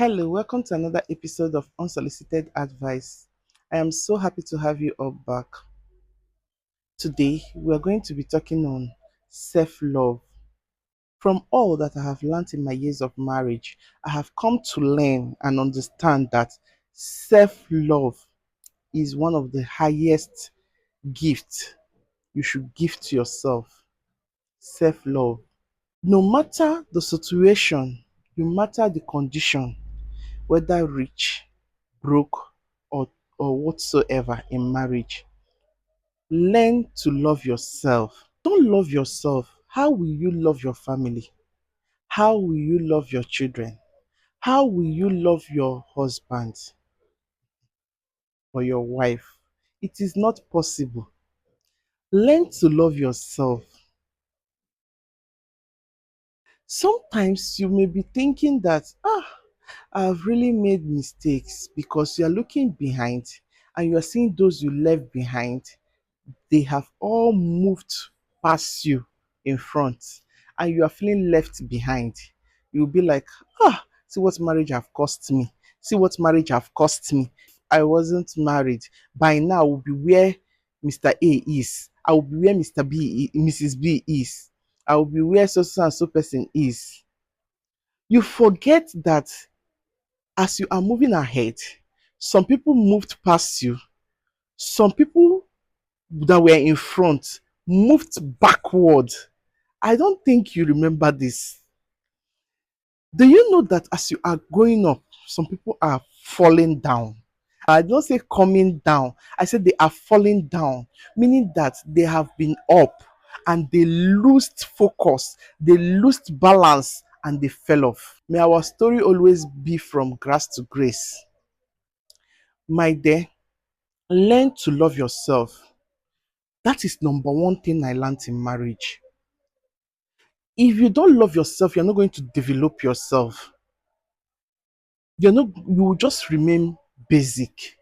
Hello, welcome to another episode of Unsolicited Advice. I am so happy to have you all back. Today, we are going to be talking on self love. From all that I have learned in my years of marriage, I have come to learn and understand that self love is one of the highest gifts you should give to yourself. Self love. No matter the situation, no matter the condition, whether rich, broke, or whatsoever in marriage, learn to love yourself. Don't love yourself. How will you love your family? How will you love your children? How will you love your husband or your wife? It is not possible. Learn to love yourself. Sometimes you may be thinking that, I've really made mistakes because you are looking behind and you are seeing those you left behind. They have all moved past you in front and you are feeling left behind. You'll be like, see what marriage have cost me. See what marriage have cost me. I wasn't married. By now, I will be where Mr. A is. I will be where Mrs. B is. I will be where so and so person is. You forget that as you are moving ahead, some people moved past you. Some people that were in front moved backward. I don't think you remember this. Do you know that as you are going up, some people are falling down? I don't say coming down, I said they are falling down, meaning that they have been up and they lost focus, they lost balance, and they fell off. May our story always be from grass to grace. My dear, learn to love yourself. That is number one thing I learned in marriage. If you don't love yourself, you're not going to develop yourself. You will just remain basic.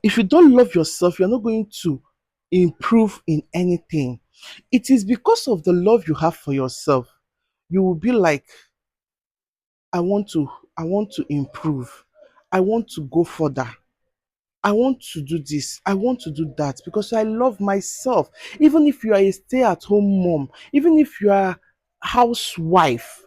If you don't love yourself, you're not going to improve in anything. It is because of the love you have for yourself. You will be like, I want to, I want to improve. I want to go further. I want to do this. I want to do that because I love myself. Even if you are a stay-at-home mom, even if you are housewife,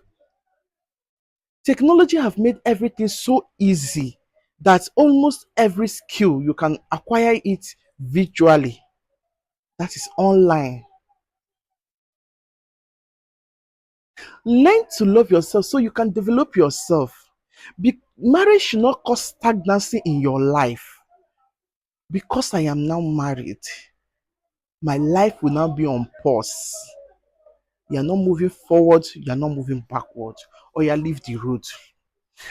technology have made everything so easy that almost every skill you can acquire it virtually. That is online. Learn to love yourself so you can develop yourself. Marriage should not cause stagnancy in your life. Because I am now married, my life will now be on pause. You are not moving forward, you are not moving backward. Or you leave the road.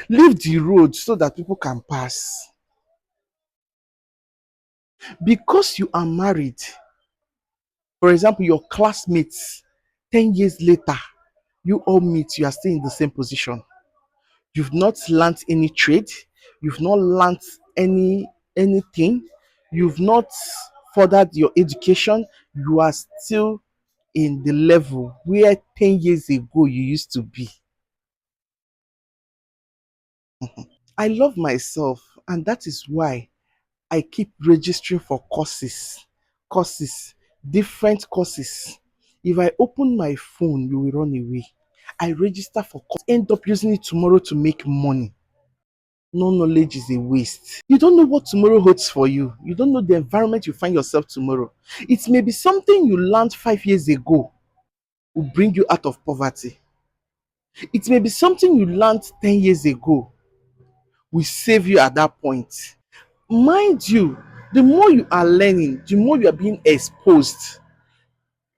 Leave the road so that people can pass. Because you are married, for example, your classmates, 10 years later, you all meet, you are still in the same position. You've not learned any trade, you've not learned anything, you've not furthered your education, you are still in the level where 10 years ago you used to be. I love myself, and that is why I keep registering for courses, different courses. If I open my phone, you will run away. I register for course, end up using it tomorrow to make money. No knowledge is a waste. You don't know what tomorrow holds for you. You don't know the environment you find yourself tomorrow. It may be something you learned 5 years ago will bring you out of poverty. It may be something you learned 10 years ago will save you at that point. Mind you, the more you are learning, the more you are being exposed,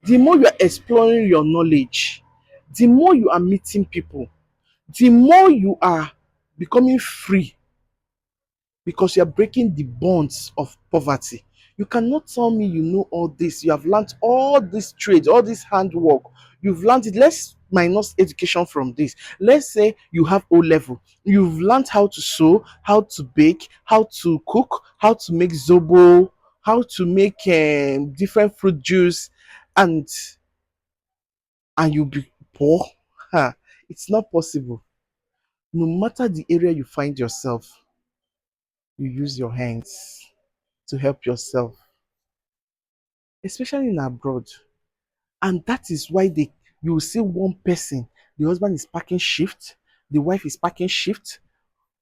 the more you are exploring your knowledge, the more you are meeting people, the more you are becoming free because you are breaking the bonds of poverty. You cannot tell me you know all this. You have learned all these trades, all this handwork. You've learned it. Let's minus education from this. Let's say you have O level. You've learned how to sew, how to bake, how to cook, how to make zobo, how to make different fruit juice, and you be poor. Ha, it's not possible. No matter the area you find yourself, you use your hands to help yourself, especially in abroad. And that is why you will see one person, the husband is packing shift, the wife is packing shift.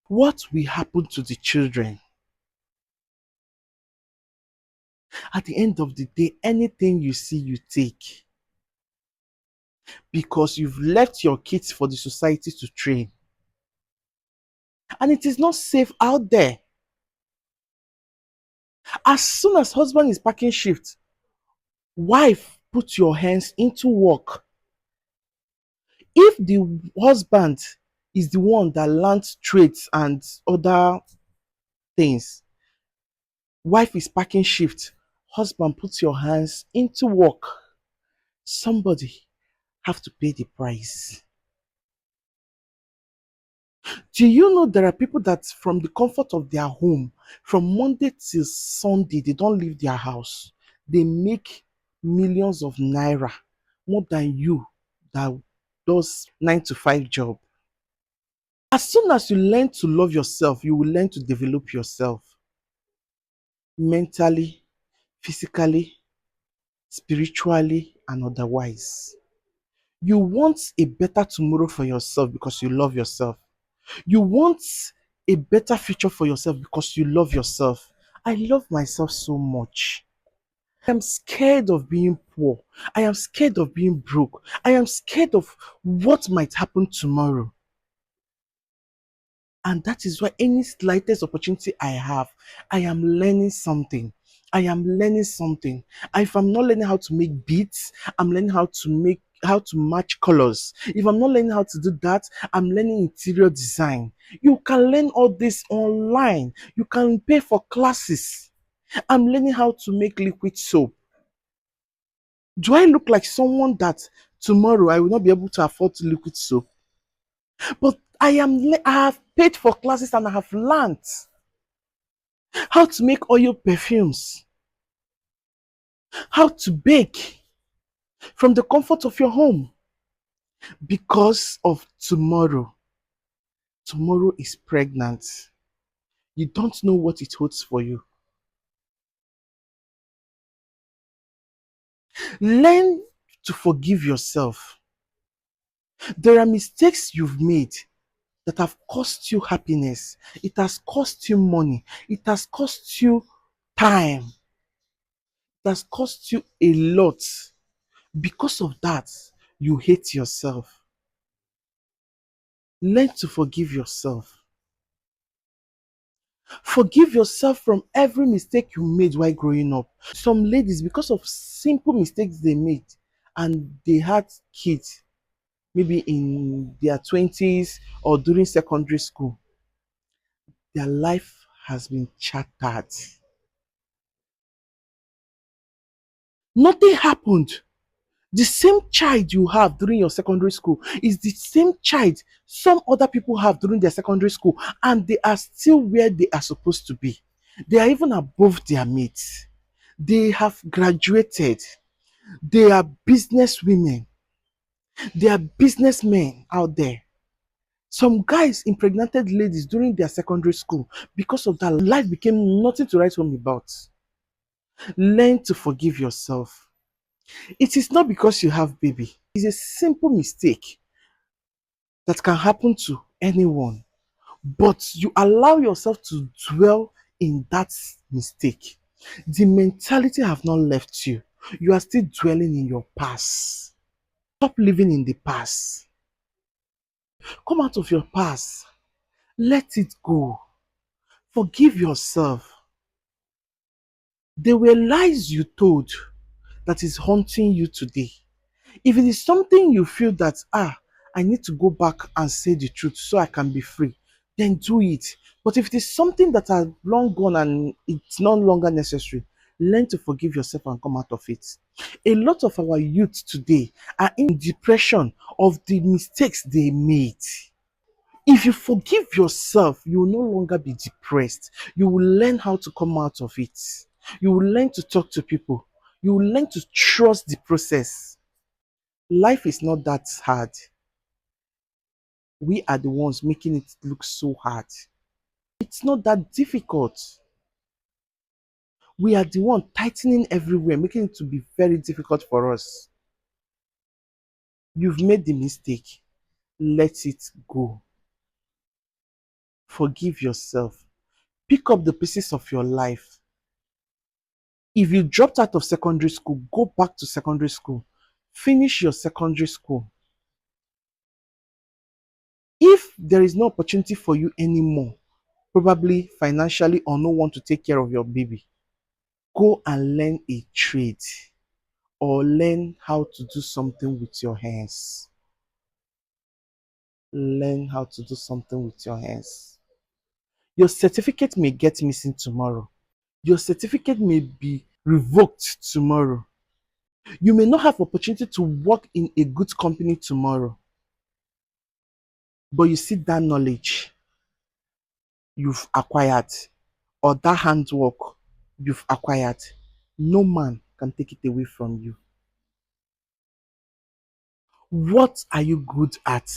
What will happen to the children? At the end of the day, anything you see, you take because you've left your kids for the society to train. And it is not safe out there. As soon as husband is packing shift, wife, put your hands into work. If the husband is the one that learns trades and other things, wife is packing shift, husband, put your hands into work. Somebody have to pay the price. Do you know there are people that from the comfort of their home, from Monday till Sunday, they don't leave their house. They make millions of naira more than you that does 9 to 5 job. As soon as you learn to love yourself, you will learn to develop yourself mentally, physically, spiritually, and otherwise. You want a better tomorrow for yourself because you love yourself. You want a better future for yourself because you love yourself. I love myself so much. I am scared of being poor. I am scared of being broke. I am scared of what might happen tomorrow. And that is why any slightest opportunity I have, I am learning something. I am learning something. If I'm not learning how to make beats, I'm learning how to match colors. If I'm not learning how to do that, I'm learning interior design. You can learn all this online. You can pay for classes. I'm learning how to make liquid soap. Do I look like someone that tomorrow I will not be able to afford liquid soap? But I have paid for classes and I have learned how to make oil perfumes, how to bake from the comfort of your home because of tomorrow. Tomorrow is pregnant. You don't know what it holds for you. Learn to forgive yourself. There are mistakes you've made that have cost you happiness. It has cost you money. It has cost you time. It has cost you a lot. Because of that, you hate yourself. Learn to forgive yourself. Forgive yourself from every mistake you made while growing up. Some ladies, because of simple mistakes they made, and they had kids, maybe in their 20s or during secondary school, their life has been shattered. Nothing happened. The same child you have during your secondary school is the same child some other people have during their secondary school, and they are still where they are supposed to be. They are even above their mates. They have graduated. They are business women. They are businessmen out there. Some guys impregnated ladies during their secondary school. Because of that, life became nothing to write home about. Learn to forgive yourself. It is not because you have baby. It's a simple mistake that can happen to anyone. But you allow yourself to dwell in that mistake. The mentality have not left you. You are still dwelling in your past. Stop living in the past. Come out of your past. Let it go. Forgive yourself. There were lies you told that is haunting you today. If it is something you feel that, I need to go back and say the truth so I can be free, then do it. But if it is something that has long gone and it's no longer necessary, learn to forgive yourself and come out of it. A lot of our youth today are in depression of the mistakes they made. If you forgive yourself, you will no longer be depressed. You will learn how to come out of it. You will learn to talk to people. You will learn to trust the process. Life is not that hard. We are the ones making it look so hard. It's not that difficult. We are the one tightening everywhere, making it to be very difficult for us. You've made the mistake. Let it go. Forgive yourself. Pick up the pieces of your life. If you dropped out of secondary school, go back to secondary school. Finish your secondary school. If there is no opportunity for you anymore, probably financially or no one to take care of your baby, go and learn a trade or learn how to do something with your hands. Learn how to do something with your hands. Your certificate may get missing tomorrow. Your certificate may be revoked tomorrow. You may not have opportunity to work in a good company tomorrow, but you see that knowledge you've acquired or that handwork you've acquired, no man can take it away from you. What are you good at?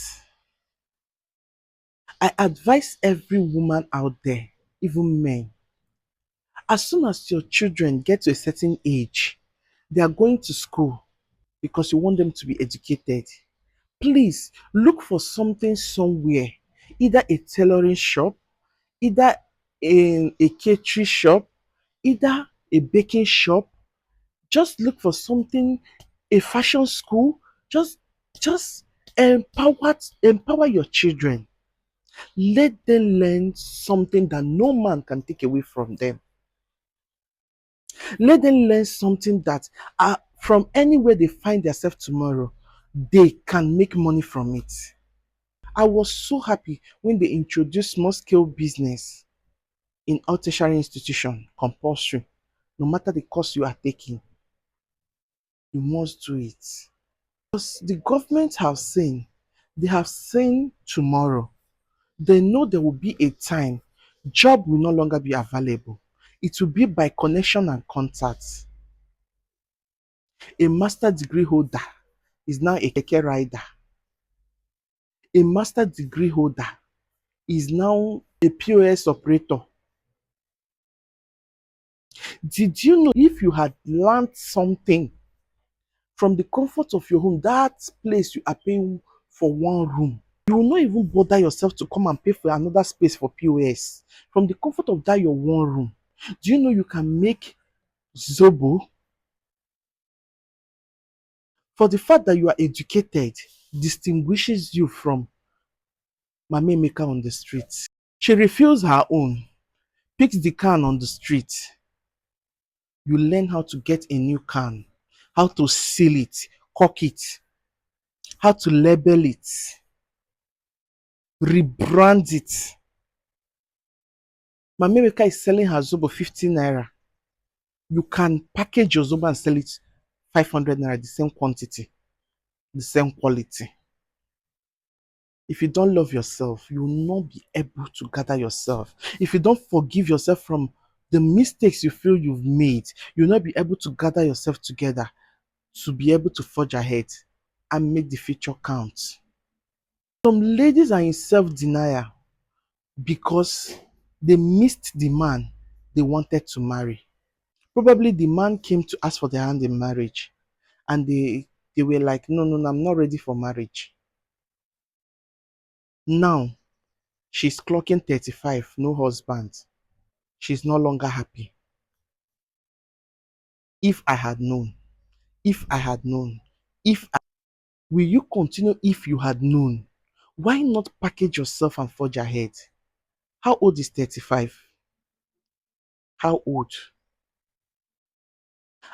I advise every woman out there, even men, as soon as your children get to a certain age, they are going to school because you want them to be educated. Please look for something somewhere, either a tailoring shop, either a catering shop, either a baking shop. Just look for something, a fashion school. Just empower your children. Let them learn something that no man can take away from them. Let them learn something that from anywhere they find themselves tomorrow, they can make money from it. I was so happy when they introduced small scale business in all tertiary institution compulsory. No matter the course you are taking, you must do it. Because the government have seen, they have seen tomorrow. They know there will be a time job will no longer be available. It will be by connection and contacts. A master degree holder is now a keke rider. A master degree holder is now a POS operator. Did you know if you had learned something from the comfort of your home, that place you are paying for one room, you will not even bother yourself to come and pay for another space for POS. From the comfort of that your one room, do you know you can make Zobo? For the fact that you are educated distinguishes you from Mama Maker on the street. She refills her own, picks the can on the street. You learn how to get a new can, how to seal it, cork it, how to label it, rebrand it. Mama Maker is selling her Zobo 50 naira. You can package your Zobo and sell it 500 naira, the same quantity, the same quality. If you don't love yourself, you will not be able to gather yourself. If you don't forgive yourself from the mistakes you feel you've made, you'll not be able to gather yourself together to be able to forge ahead and make the future count. Some ladies are in self-denial because they missed the man they wanted to marry. Probably the man came to ask for their hand in marriage and they were like, no, no, no, I'm not ready for marriage. Now she's clocking 35, no husband. She's no longer happy. If I had known, if I had known, if I, will you continue if you had known? Why not package yourself and forge ahead? How old is 35? How old?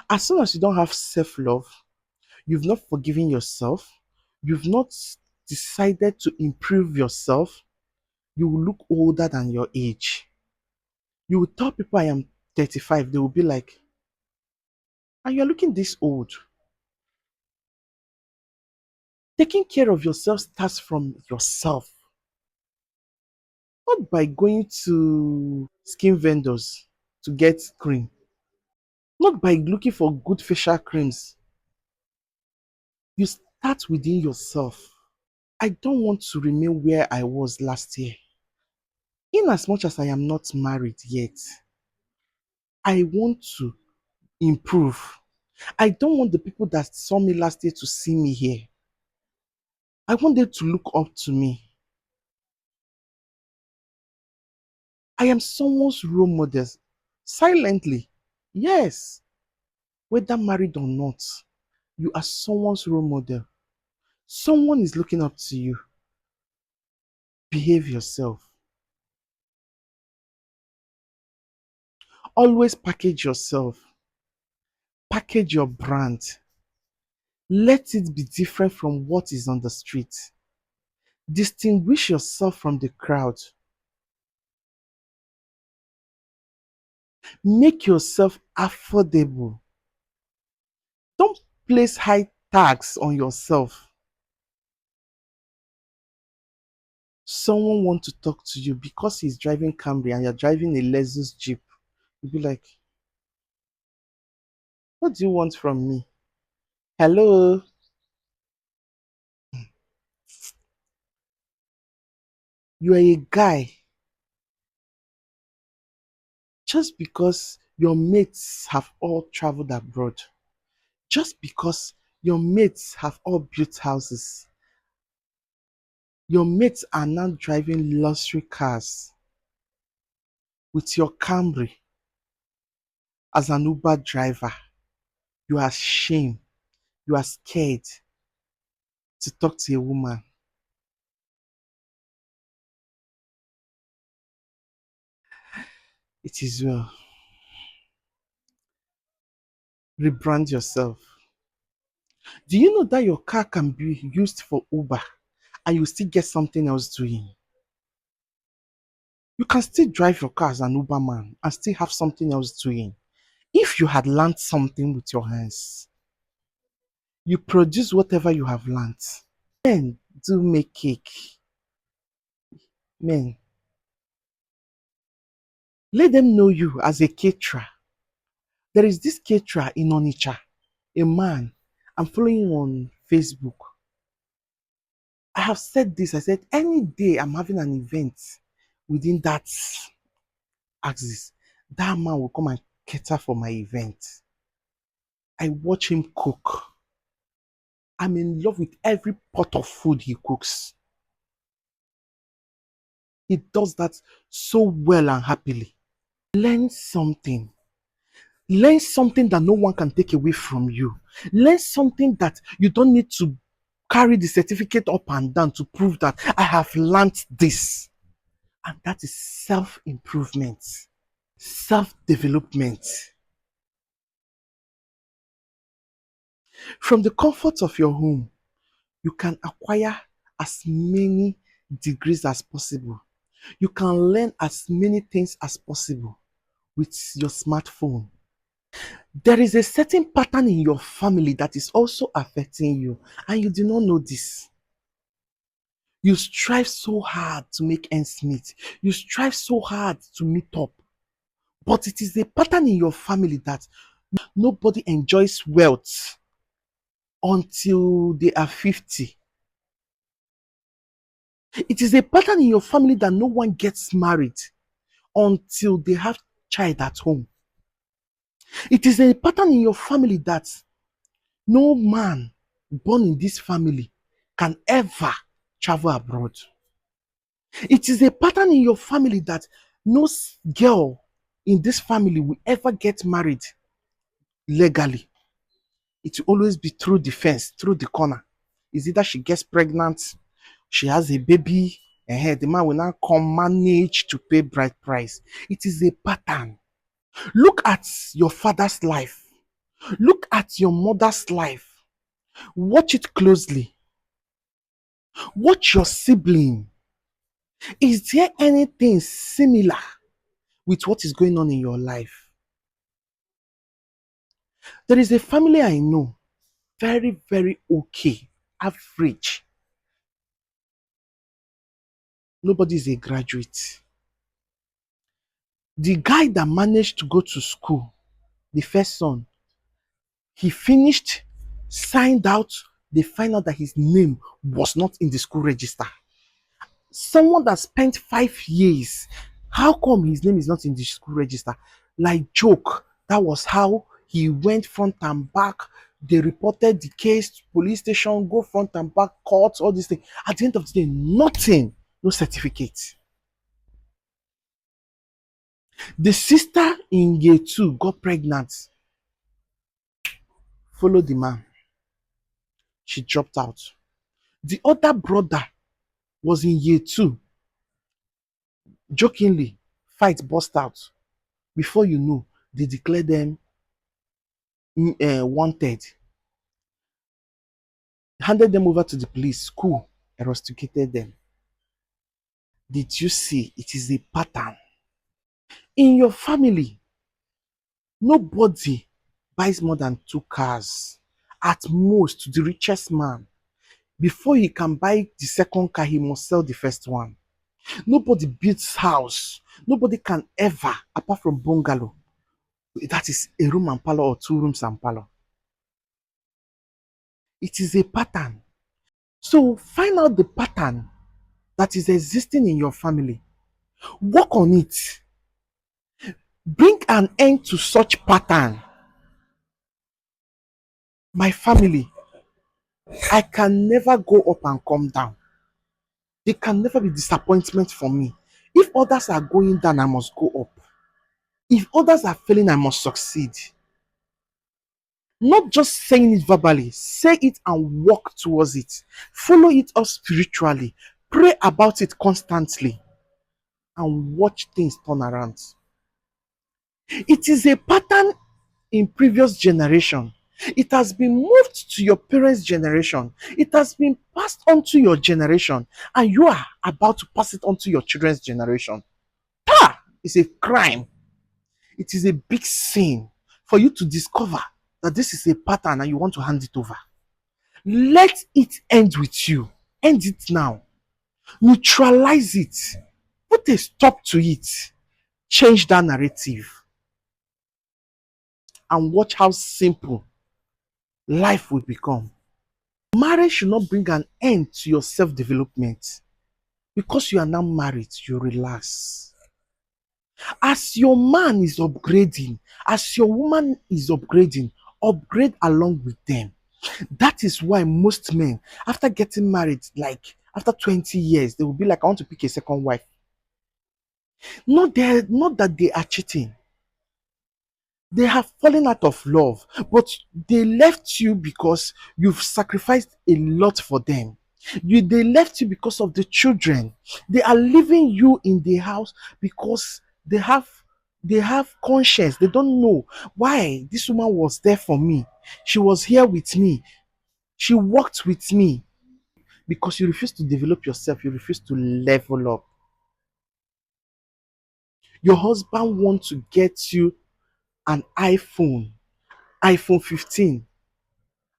As soon as you don't have self love, you've not forgiven yourself, you've not decided to improve yourself, you will look older than your age. You will tell people I am 35, they will be like, and you're looking this old. Taking care of yourself starts from yourself, not by going to skin vendors to get cream, not by looking for good facial creams. You start within yourself. I don't want to remain where I was last year. In as much as I am not married yet, I want to improve. I don't want the people that saw me last year to see me here. I want them to look up to me. I am someone's role model silently. Yes, whether married or not, you are someone's role model. Someone is looking up to you. Behave yourself. Always package yourself. Package your brand. Let it be different from what is on the street. Distinguish yourself from the crowd. Make yourself affordable. Don't place high tags on yourself. Someone want to talk to you because he's driving Camry and you're driving a Lexus Jeep. You'll be like, what do you want from me? Hello? You are a guy. Just because your mates have all traveled abroad, just because your mates have all built houses, your mates are now driving luxury cars with your Camry as an Uber driver, you are ashamed, you are scared to talk to a woman. It is well. Rebrand yourself. Do you know that your car can be used for Uber and you still get something else doing? You can still drive your car as an Uber man and still have something else doing. If you had learned something with your hands, you produce whatever you have learned. Men do make cake. Men, let them know you as a caterer. There is this caterer in Onitsha, a man. I'm following him on Facebook. I have said this. I said any day I'm having an event within that axis, that man will come and cater for my event. I watch him cook. I'm in love with every pot of food he cooks. He does that so well and happily. Learn something. Learn something that no one can take away from you. Learn something that you don't need to carry the certificate up and down to prove that I have learned this. And that is self improvement, self development. From the comfort of your home, you can acquire as many degrees as possible. You can learn as many things as possible with your smartphone. There is a certain pattern in your family that is also affecting you, and you do not know this. You strive so hard to make ends meet. You strive so hard to meet up. But it is a pattern in your family that nobody enjoys wealth until they are 50. It is a pattern in your family that no one gets married until they have child at home. It is a pattern in your family that no man born in this family can ever travel abroad. It is a pattern in your family that no girl in this family will ever get married legally. It will always be through the fence, through the corner. Is either she gets pregnant, she has a baby, and the man will now come manage to pay bride price. It is a pattern. Look at your father's life. Look at your mother's life. Watch it closely. Watch your sibling. Is there anything similar with what is going on in your life? There is a family I know, very, very okay, average. Nobody is a graduate. The guy that managed to go to school, the first son, he finished, signed out, they find out that his name was not in the school register. Someone that spent 5 years, how come his name is not in the school register? Like joke, that was how he went front and back. They reported the case to police station, go front and back, court, all these things. At the end of the day, nothing, no certificate. The sister in year two got pregnant, followed the man. She dropped out. The other brother was in year two. Jokingly, fight burst out. Before you know, they declare them wanted, handed them over to the police, school, rusticated them. Did you see? It is a pattern. In your family, nobody buys more than 2 cars. At most, the richest man. Before he can buy the second car, he must sell the first one. Nobody builds house. Nobody can ever, apart from bungalow, that is a room and parlor or 2 rooms and parlor. It is a pattern. So find out the pattern that is existing in your family. Work on it. Bring an end to such pattern. My family, I can never go up and come down. There can never be disappointment for me. If others are going down, I must go up. If others are failing, I must succeed. Not just saying it verbally, say it and walk towards it. Follow it up spiritually. Pray about it constantly and watch things turn around. It is a pattern in previous generation. It has been moved to your parents' generation. It has been passed on to your generation, and you are about to pass it on to your children's generation. Ha! It's a crime. It is a big sin for you to discover that this is a pattern and you want to hand it over. Let it end with you. End it now. Neutralize it. Put a stop to it. Change that narrative and watch how simple life will become. Marriage should not bring an end to your self-development. Because you are now married, you relax. As your man is upgrading, as your woman is upgrading, upgrade along with them. That is why most men, after getting married, like after 20 years, they will be like, I want to pick a second wife. Not that they are cheating. They have fallen out of love, but they left you because you've sacrificed a lot for them. They left you because of the children. They are leaving you in the house because they have conscience. They don't know why this woman was there for me. She was here with me. She worked with me. Because you refuse to develop yourself, you refuse to level up. Your husband wants to get you an iPhone 15,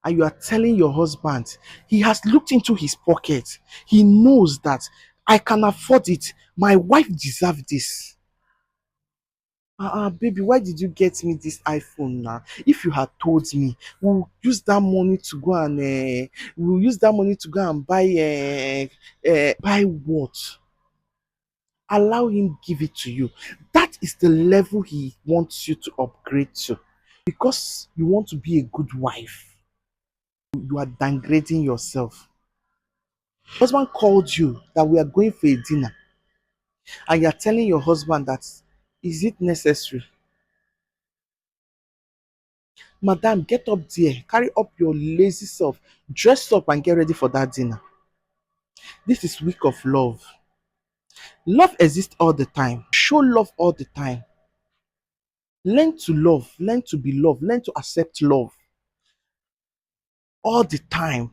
and you are telling your husband, he has looked into his pocket. He knows that I can afford it. My wife deserves this. Baby, why did you get me this iPhone now? If you had told me, we'll use that money to go and buy what? Allow him give it to you. That is the level he wants you to upgrade to. Because you want to be a good wife, you are downgrading yourself. Husband called you that we are going for a dinner, and you're telling your husband that, is it necessary? Madam, get up there, carry up your lazy self, dress up and get ready for that dinner. This is week of love. Love exists all the time. Show love all the time. Learn to love, learn to be loved, learn to accept love all the time.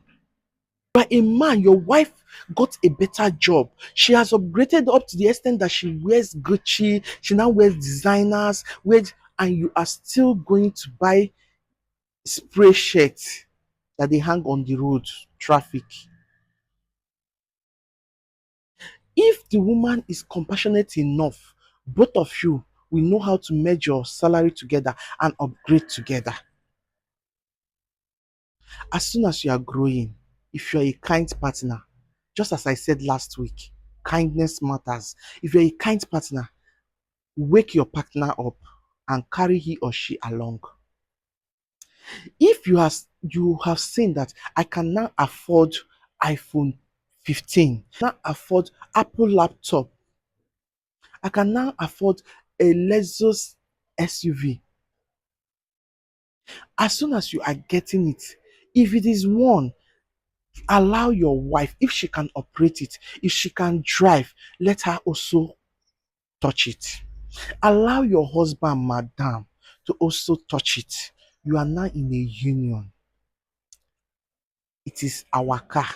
You are a man, your wife got a better job. She has upgraded up to the extent that she wears Gucci, she now wears designers, and you are still going to buy spray shirts that they hang on the road, traffic. If the woman is compassionate enough, both of you will know how to merge your salary together and upgrade together. As soon as you are growing, if you're a kind partner, just as I said last week, kindness matters. If you're a kind partner, wake your partner up and carry he or she along. If you have seen that I can now afford iPhone 15, now afford Apple laptop, I can now afford a Lexus SUV. As soon as you are getting it, if it is one, allow your wife, if she can operate it, if she can drive, let her also touch it. Allow your husband, madam, to also touch it. You are now in a union. It is our car,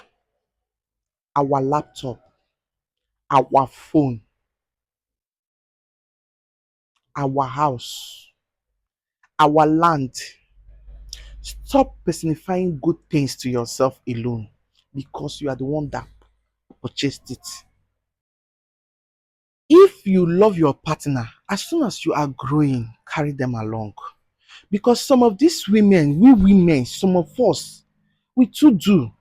our laptop, our phone, our house, our land. Stop personifying good things to yourself alone because you are the one that purchased it. If you love your partner, as soon as you are growing, carry them along. Because some of these women, we women, some of us, we too do.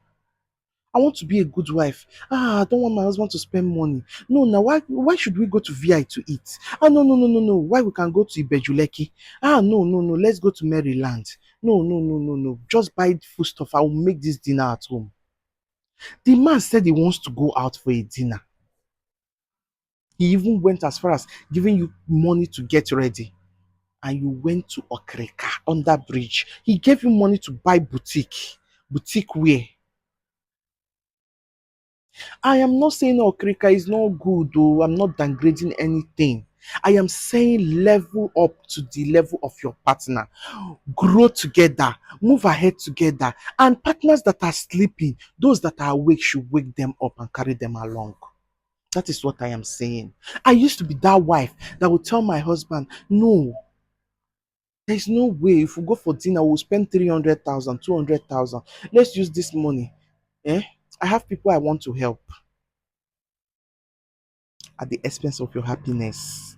I want to be a good wife. I don't want my husband to spend money. No, now why should we go to VI to eat? No. Why we can go to Ibejuleki? No. Let's go to Maryland. No. Just buy food stuff. I will make this dinner at home. The man said he wants to go out for a dinner. He even went as far as giving you money to get ready. And you went to Okreka under bridge. He gave you money to buy boutique wear. I am not saying Okrika is not good, though. I'm not downgrading anything. I am saying level up to the level of your partner. Grow together, move ahead together. And partners that are sleeping, those that are awake should wake them up and carry them along. That is what I am saying. I used to be that wife that would tell my husband, no, there's no way. If we go for dinner, we'll spend 300,000, 200,000. Let's use this money. Eh? I have people I want to help at the expense of your happiness,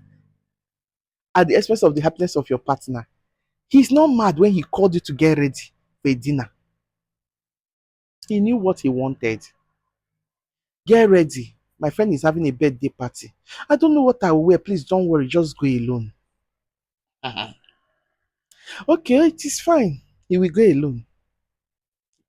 at the expense of the happiness of your partner. He's not mad when he called you to get ready for a dinner. He knew what he wanted. Get ready. My friend is having a birthday party. I don't know what I will wear. Please don't worry. Just go alone. Okay, it is fine. He will go alone.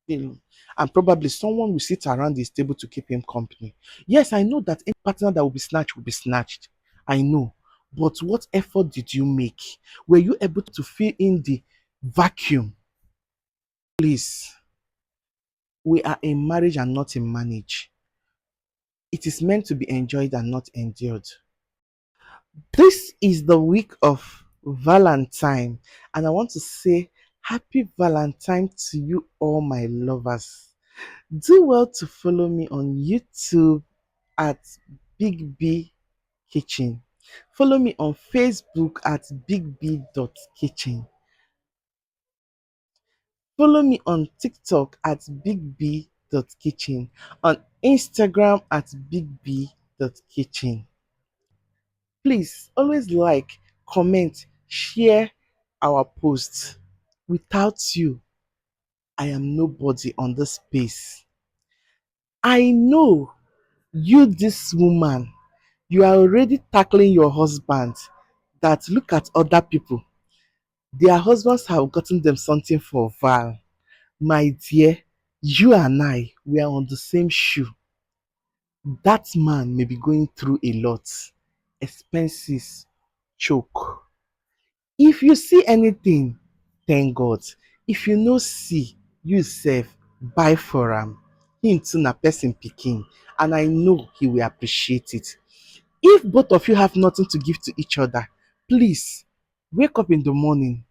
Alone. And probably someone will sit around his table to keep him company. Yes, I know that any partner that will be snatched will be snatched. I know. But what effort did you make? Were you able to fill in the vacuum? Please, we are in marriage and not in manage. It is meant to be enjoyed and not endured. This is the week of Valentine, and I want to say happy Valentine to you, all my lovers. Do well to follow me on YouTube at Big B Kitchen. Follow me on Facebook at bigb.kitchen. Follow me on TikTok at bigb.kitchen. On Instagram at bigb.kitchen. Please always like, comment, share our posts. Without you, I am nobody on this space. I know you, this woman, you are already tackling your husband that look at other people. Their husbands have gotten them something for Val. My dear, you and I, we are on the same shoe. That man may be going through a lot. Expenses, choke. If you see anything, thank God. If you no see, you sef buy for am. Him too na person pikin and I know he will appreciate it. If both of you have nothing to give to each other, please wake up in the morning,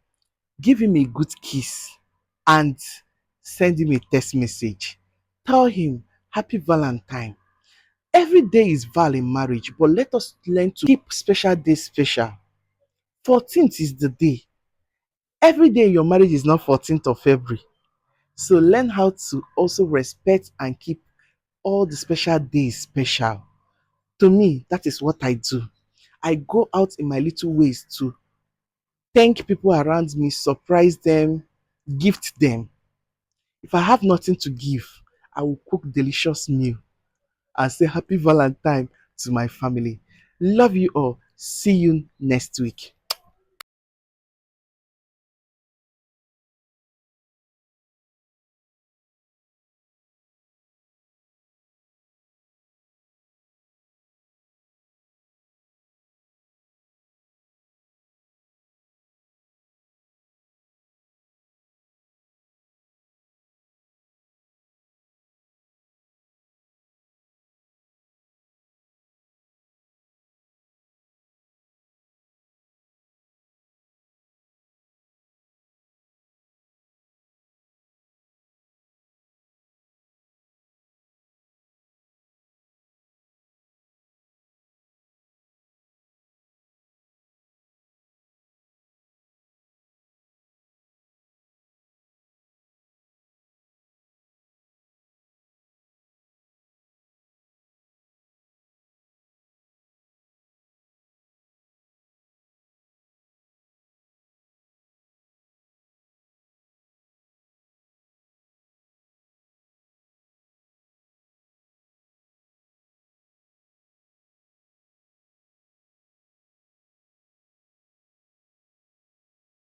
give him a good kiss and send him a text message. Tell him happy Valentine. Every day is Val in marriage, but let us learn to keep special days special. 14th is the day. Every day in your marriage is not 14th of February. So learn how to also respect and keep all the special days special. To me, that is what I do. I go out in my little ways to thank people around me, surprise them, gift them. If I have nothing to give, I will cook delicious meal and say happy Valentine to my family. Love you all. See you next week.